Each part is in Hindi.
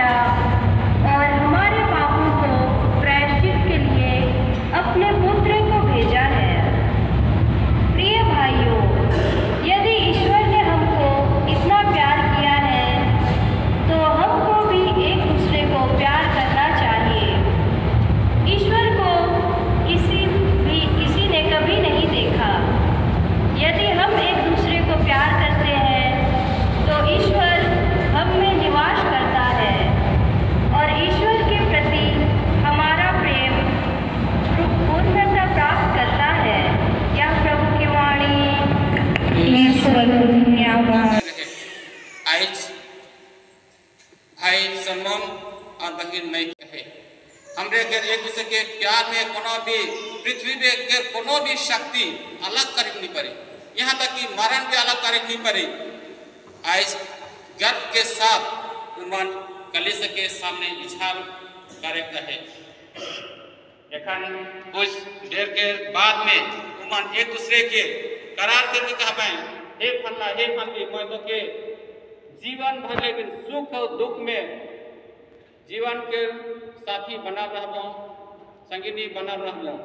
उतारा और हमारे पापों को प्रायश्चित के लिए अपने पुत्र को भेजा है। प्रिय भाइयों, यदि ईश्वर ने हमको इतना प्यार किया है तो हमको भी एक दूसरे को प्यार करना चाहिए। ईश्वर को किसी ने कभी नहीं देखा। यदि हम एक दूसरे को प्यार करते हैं तो ईश्वर हम में निवास करता है और ईश्वर के प्रति हमारा प्रेम पूर्णता प्राप्त करता है। यह प्रभु की वाणी। ईश्वर को धन्यवाद। आज भाई सलमान और बहन मैं है हमरे घर एक दूसरे के प्यार में कोनो भी पृथ्वी पे कोनो भी शक्ति अलग कर नहीं पारे, यहाँ तक कि मरण भी अलग कर नहीं पारे। आज गर्व के साथ उमन कलिस के सामने इजहार करता है। कुछ देर के बाद में उमन एक दूसरे के करार करके कह पाए, हे फल्ला हे फल्ली, मैं तो के जीवन भर लेकिन सुख और दुख में जीवन के साथी बना रहबो, संगिनी बना रहबो।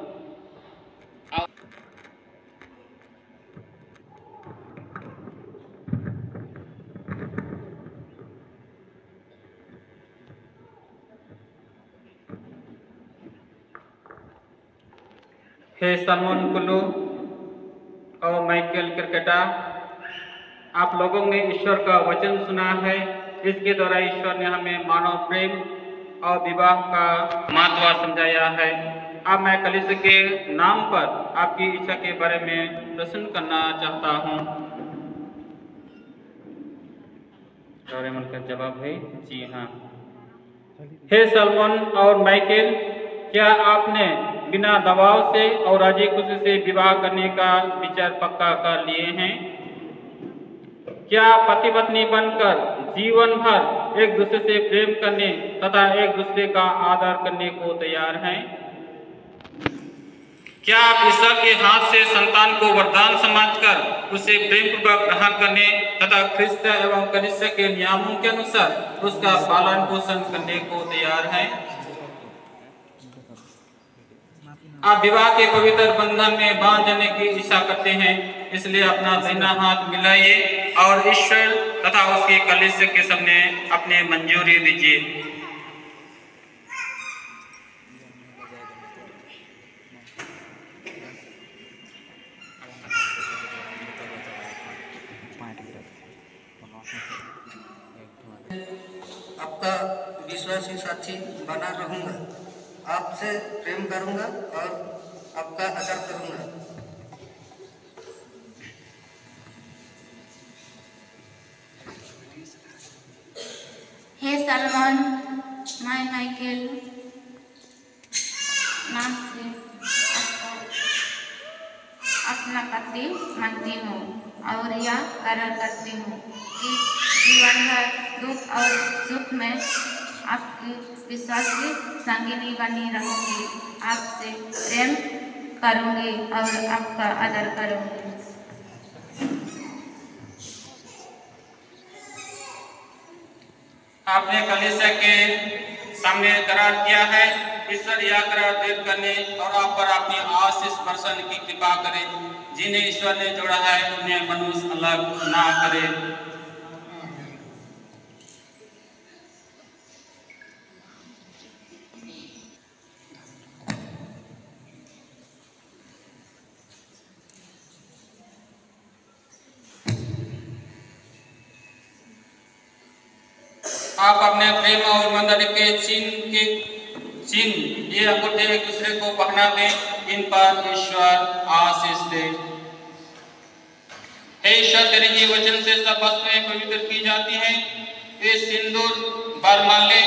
हे सलमान कुल्लू और माइकल क्रिकेटा, आप लोगों ने ईश्वर का वचन सुना है। इसके द्वारा ईश्वर ने हमें मानव प्रेम और विवाह का महत्व समझाया है। अब मैं कलीसिया के नाम पर आपकी इच्छा के बारे में प्रश्न करना चाहता हूँ। डोरेमन का जवाब है जी हाँ। हे सलमान और माइकल, क्या आपने बिना दबाव से और राजी खुशी से विवाह करने का विचार पक्का कर लिए हैं? क्या पति पत्नी बनकर जीवन भर एक दूसरे से प्रेम करने तथा एक दूसरे का आदर करने को तैयार हैं? क्या आप ईश्वर के हाथ से संतान को वरदान समझकर उसे प्रेम पूर्वक ग्रहण करने तथा ख्रिस्त एवं कलीसिया के नियमों के अनुसार उसका पालन पोषण करने को तैयार हैं? आप विवाह के पवित्र बंधन में बांध जाने की इच्छा करते हैं, इसलिए अपना दाहिना हाथ मिलाइए और ईश्वर तथा उसके कलीसिया के सामने अपने मंजूरी दीजिए। आपका विश्वासी साथी बना रहूंगा, आपसे प्रेम करूंगा और आपका आदर करूंगा। हे सलमान, मैं माइकल नाम से अपना पति मानती हूँ और यह करार करती हूँ कि जीवन भर दुख और सुख में आपकी विश्वासी संगिनी बनी रहूंगी, आपसे प्रेम करूंगी और आपका आदर करूंगी। आपने कलीसिया के सामने करार किया है। ईश्वर यह करार देव करने और आप पर अपनी आशीष बरसाने की कृपा करे। जिन्हें ईश्वर ने जोड़ा है उन्हें मनुष्य अलग ना करे। आप अपने प्रेम और ईमानदारी के चिन्ह ये अंगूठे एक दूसरे को पहना दें। इन पर ईश्वर आशीष दे। हे ईश्वर, तेरे ही वचन से सब वस्तुएं पवित्र की जाती हैं। ये सिंदूर बरमाले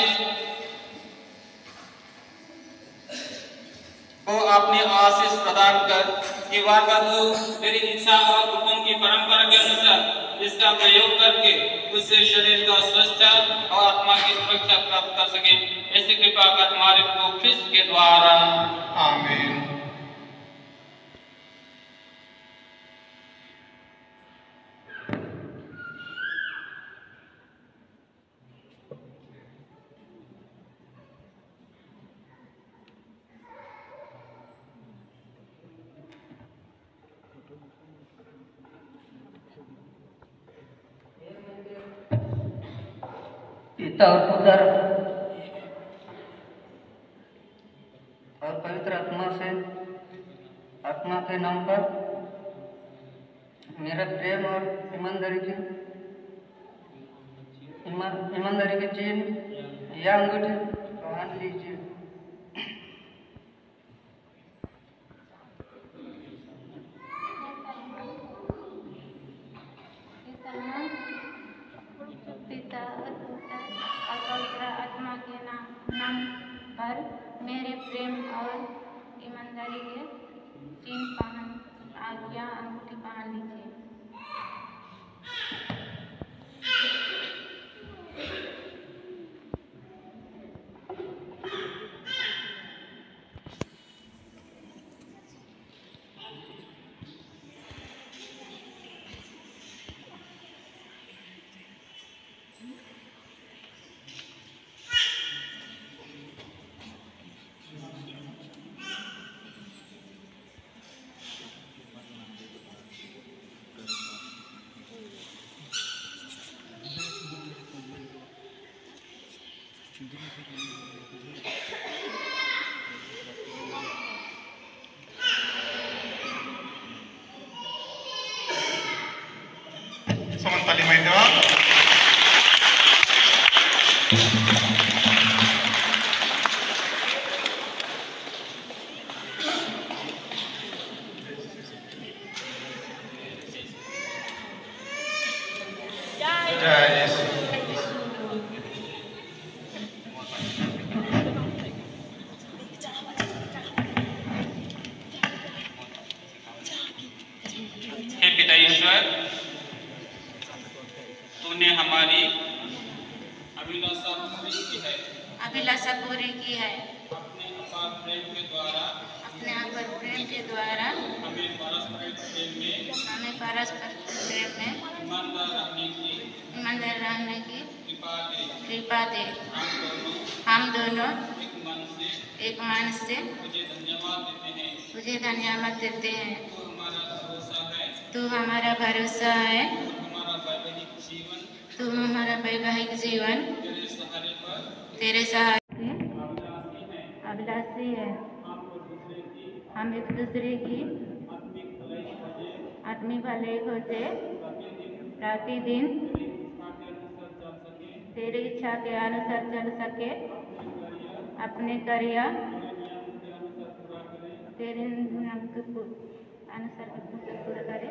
को अपनी आशीष प्रदान कर कि वारवादू तेरी इच्छा और हुक्म की परंपरा के अनुसार इसका प्रयोग करके उससे शरीर का स्वास्थ्य और आत्मा की सुरक्षा प्राप्त कर सके। ऐसी कृपा कर हमारे प्रभु ख्रिस्त के द्वारा, आमीन। पिता और पुत्र और पवित्र आत्मा के नाम पर मेरा प्रेम और ईमानदारी की चिन्ह या अंगूठी पहन लीजिए। पिता और पुत्र और पवित्र आत्मा के नाम पर मेरे प्रेम और ईमानदारी के चिन्ह पहन या अंगूठी पहन लीजिए। Samantali may ito. हे पिता ईश्वर, तूने हमारी अभिलाषा पूरी की है। अपने अपार प्रेम के द्वारा हमें परस्पर प्रेम में ईमानदार रहने की कृपा दे। हम दोनों एक मन से तुझे धन्यवाद देते हैं। तू हमारा भरोसा है। तू हमारा वैवाहिक जीवन तेरे सहारे अभिलाषी है। हम एक दूसरे की आत्मिक भलाई खोजे प्रतिदिन तेरी इच्छा के अनुसार चल सके। अपने कार्य तेरे नाम के अनुसार पूरा करे।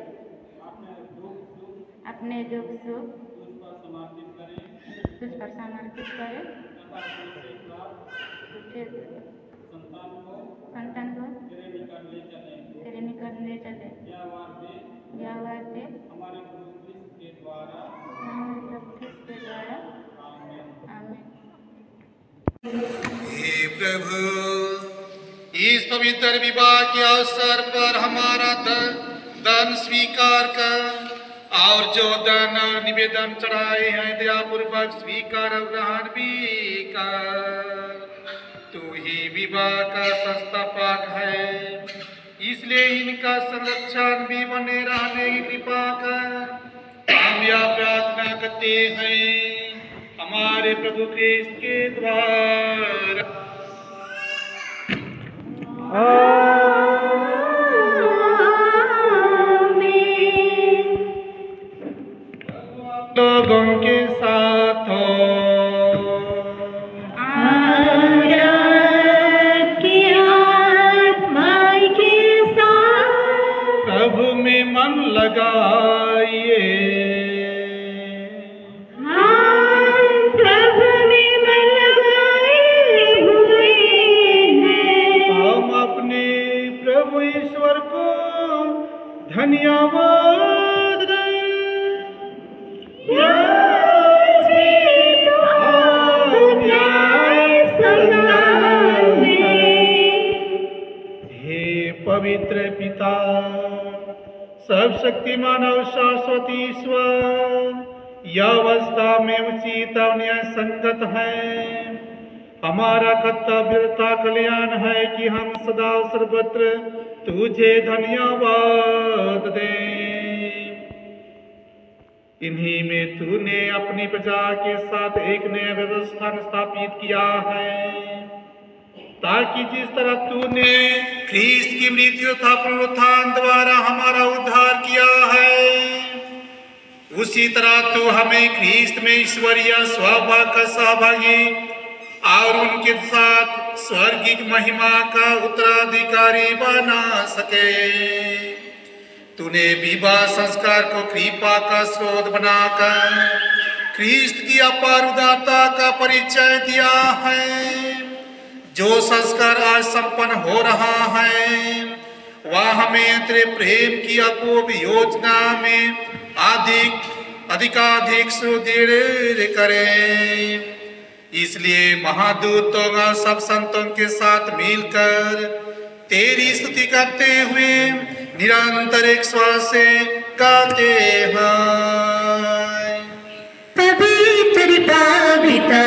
अपने दुख सुख तुझ पर समर्पित करे। संतान को तेरे निकट ले चले। यह वादे हमारे प्रभु क्रिस्त के द्वारा आमीन। हे प्रभु, इस पवित्र विवाह के अवसर पर हमारा दान स्वीकार कर और जो दान और निवेदन चढ़ाए हैं दयापूर्वक स्वीकार और ग्रहण भी कर। तू ही विवाह का संस्थापक है, इसलिए इनका संरक्षण भी बने रहने की कृपा कर। हम यह प्रार्थना करते हैं हमारे प्रभु क्रिस्त के द्वारा। लोगों के साथ हो प्रभु में मन लगाइए। प्रभु में मन लगाए हुए हैं। हम अपने प्रभु ईश्वर को धन्यवाद दें। हे पवित्र पिता, सब शक्तिमान और शाश्वत ईश्वर, यह अवस्था में उचित और न्याय संगत है। हमारा कर्तव्यता कल्याण है कि हम सदा सर्वत्र तुझे धन्यवाद दें। इन्हीं में तूने अपनी प्रजा के साथ एक नया व्यवस्था स्थापित किया है, ताकि जिस तरह तूने ख्रीस्त की मृत्यु तथा पुनरुत्थान द्वारा हमारा उद्धार किया है, उसी तरह तू हमें ख्रीस्त में ईश्वरीय स्वभाव का सहभागी और उनके साथ स्वर्गिक महिमा का उत्तराधिकारी बना सके। तूने विवाह संस्कार को कृपा का स्रोत बनाकर ख्रीस्त की अपार उदारता का परिचय दिया है। जो संस्कार आज संपन्न हो रहा है वह हमें तेरे प्रेम की अपूर्व योजना में अधिकाधिक सुदृढ़ करे। इसलिए महादूतों और सब संतों के साथ मिलकर तेरी स्तुति करते हुए निरंतर एक स्वर से गाते हैं। पवित्र पवित्र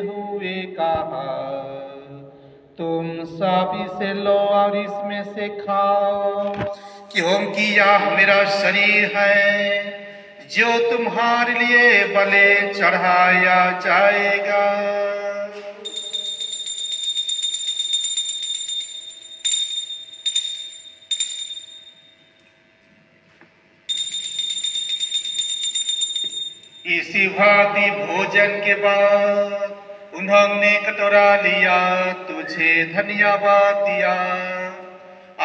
हुए कहा, तुम सब इसे लो और इसमें से खाओ, क्योंकि यह मेरा शरीर है जो तुम्हारे लिए बलि चढ़ाया जाएगा। इसी भांति भोजन के बाद उन्होंने कटोरा लिया, तुझे धन्यवाद दिया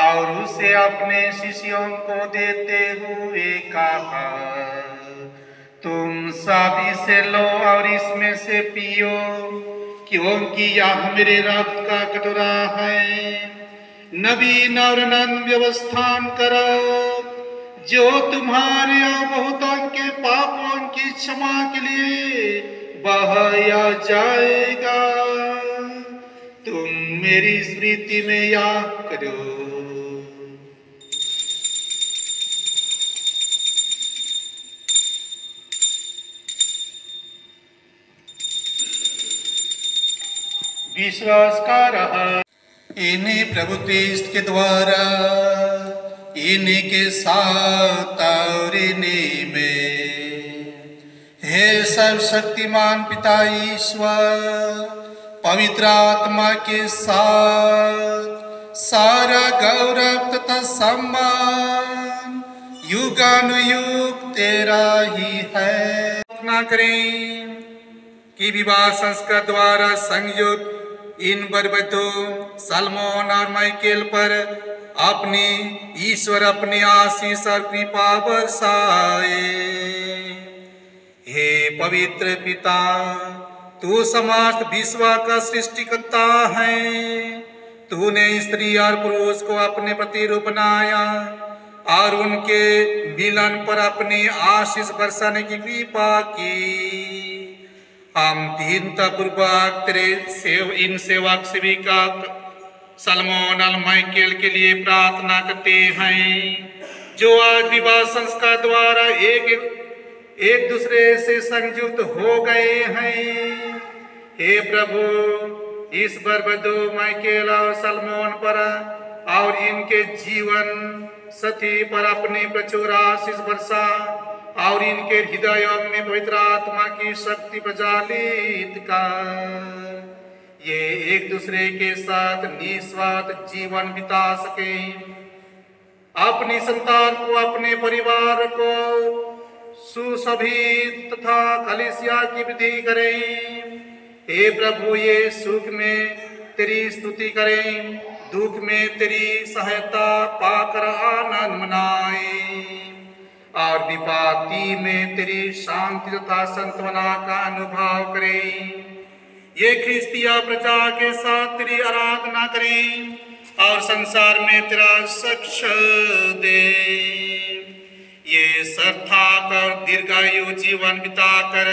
और उसे अपने शिष्यों को देते हुए कहा, तुम सब इसे लो और इसमें से पियो, क्योंकि यह मेरे रक्त का कटोरा है। नवीन और अनंत व्यवस्थान करो, जो तुम्हारे और बहुतों के पापों की क्षमा के लिए बहाया जाएगा। तुम मेरी स्मृति में याद करो। विश्वास का रहा, इन्हीं प्रभु क्रिस्त के द्वारा, इन्हीं के साथ और इन्हीं में, हे सर्वशक्तिमान पिता ईश्वर, पवित्र आत्मा के साथ सारा गौरव तथा सम्मान युगानुयुग तेरा ही है। प्रार्थना करें कि विवाह संस्कार द्वारा संयुक्त इन बरबतो सलमोन और माइकेल पर अपनी ईश्वर अपनी आशीष और कृपा बरसाए। हे पवित्र पिता, तू समस्त विश्व का सृष्टिकर्ता है। तूने स्त्री और पुरुष को अपने प्रतिरूप बनाया और उनके मिलन पर अपनी आशीष बरसाने की कृपा की। हम दीनता पूर्वक तेरे इन सेवक सेविका सलमोन और माइकेल के लिए प्रार्थना करते हैं, जो आज विवाह संस्कार द्वारा एक दूसरे से संयुक्त हो गए हैं। हे प्रभु, इस बरबदो माइकेल और सलमोन पर और इनके जीवन साथी पर अपनी प्रचुर आशीष बरसा और इनके हृदयों में पवित्र आत्मा की शक्ति प्रज्वलित कर ये एक दूसरे के साथ निस्वार्थ जीवन बिता सके। अपनी संतान को, अपने परिवार को सुशोभित तथा कलीसिया की वृद्धि करें। हे प्रभु, ये सुख में तेरी स्तुति करें, दुख में तेरी सहायता पाकर आनंद मनाए और विपत्ति में तेरी शांति तथा सांत्वना का अनुभव करें। ये ख्रिस्तिया प्रजा के साथ तेरी आराधना करें और संसार में तेरा साक्ष दे। ये सार्थक और दीर्घायु जीवन बिताकर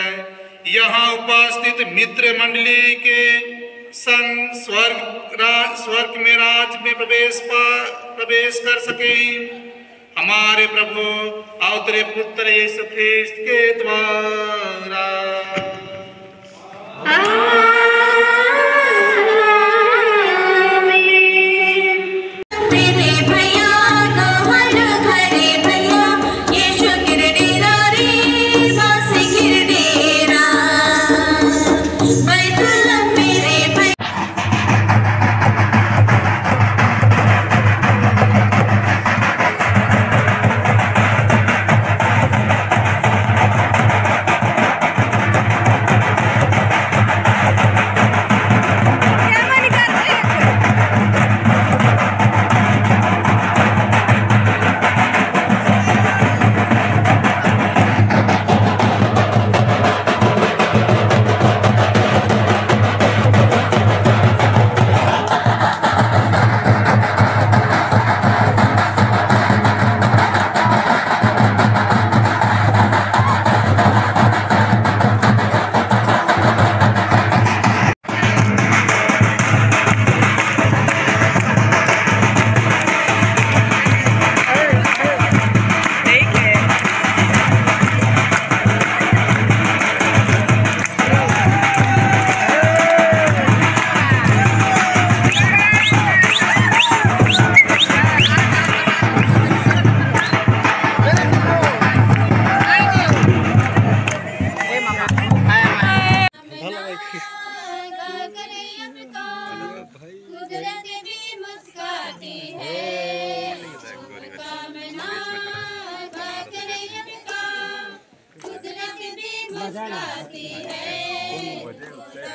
यहाँ उपस्थित मित्र मंडली के संग स्वर्ग में राज में प्रवेश कर सके। हमारे प्रभु और तेरे पुत्र यीशु ख्रिस्त के द्वारा। भैया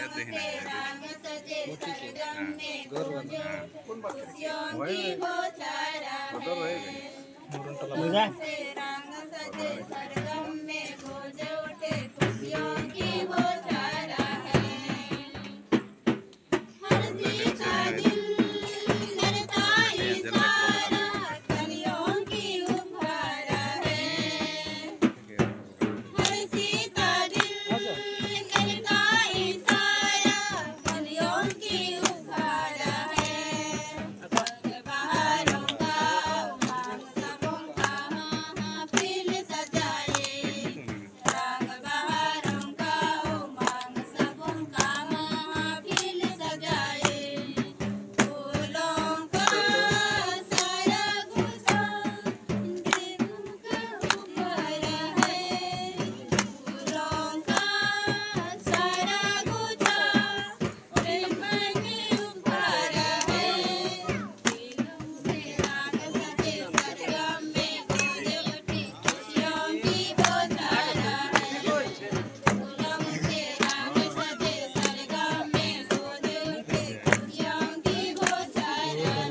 करते हैं रंग सजे सरगम में खोजो खुशियों की बौछार है से रंग सजे सरगम में खोजो उठे खुशियों की बौछार है हर सी का दिल करता इशारा कलियों की उपहार है हर सी का दिल करता इशारा कलियों की उपहार है बहारों का उमंग सबों का महफिल सजाए रंग बहारों का उमंग सबों का महफिल सजाए फूलों का सारा गुलशन प्रेम का उपहार है फूलों का सारा गुलशन प्रेम की उपहार है दिलों से रंग सजे सरगम में खोजे उठी खुशियों की बौछार है फूलों से रंग सजे सरगम में खोजे उठी खुशियों की बौछार है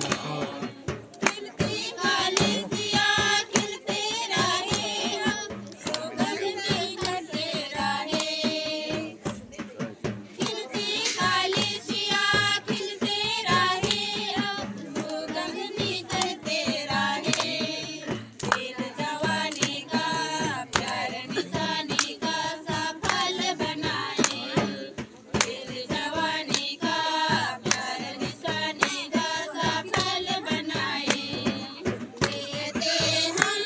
खिलती खालिसिया खिलते रहे हम सुगंध निखरते रहे खिलती खालिसिया खिलते रहे हम सुगंध निखरते रहे दिल जवानी का प्यार निशानी का सफल बनाए दिल जवानी का प्यार निशानी का सफल बनाए देते हम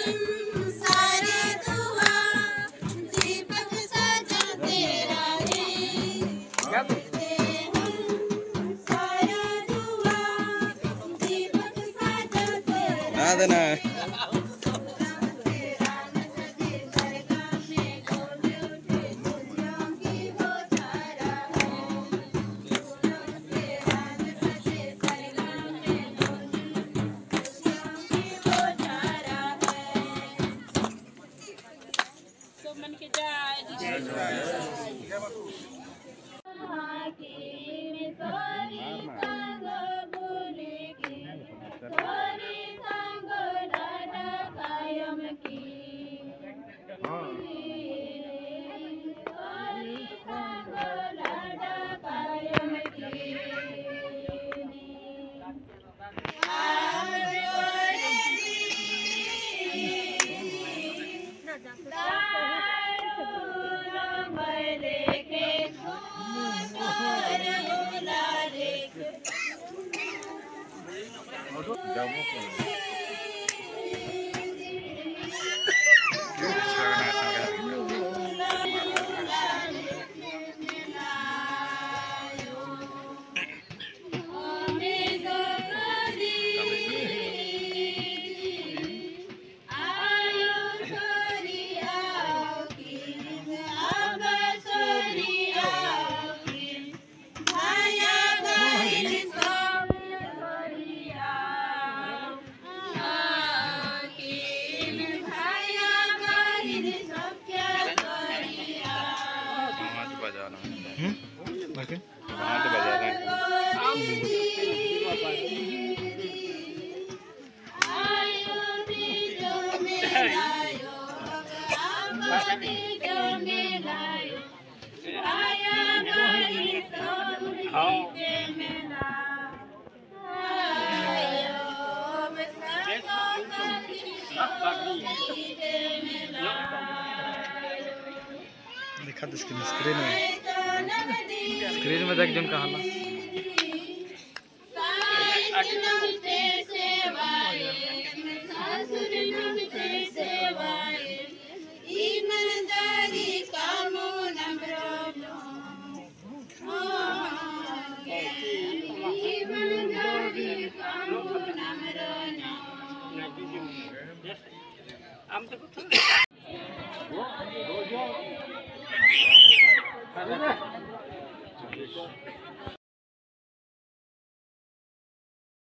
सारे दुआ दीपक सजाते रहे देते हम सारा दुआ दीपक सजाते रहे देखा तो स्क्रीन में देख जन कहा I'm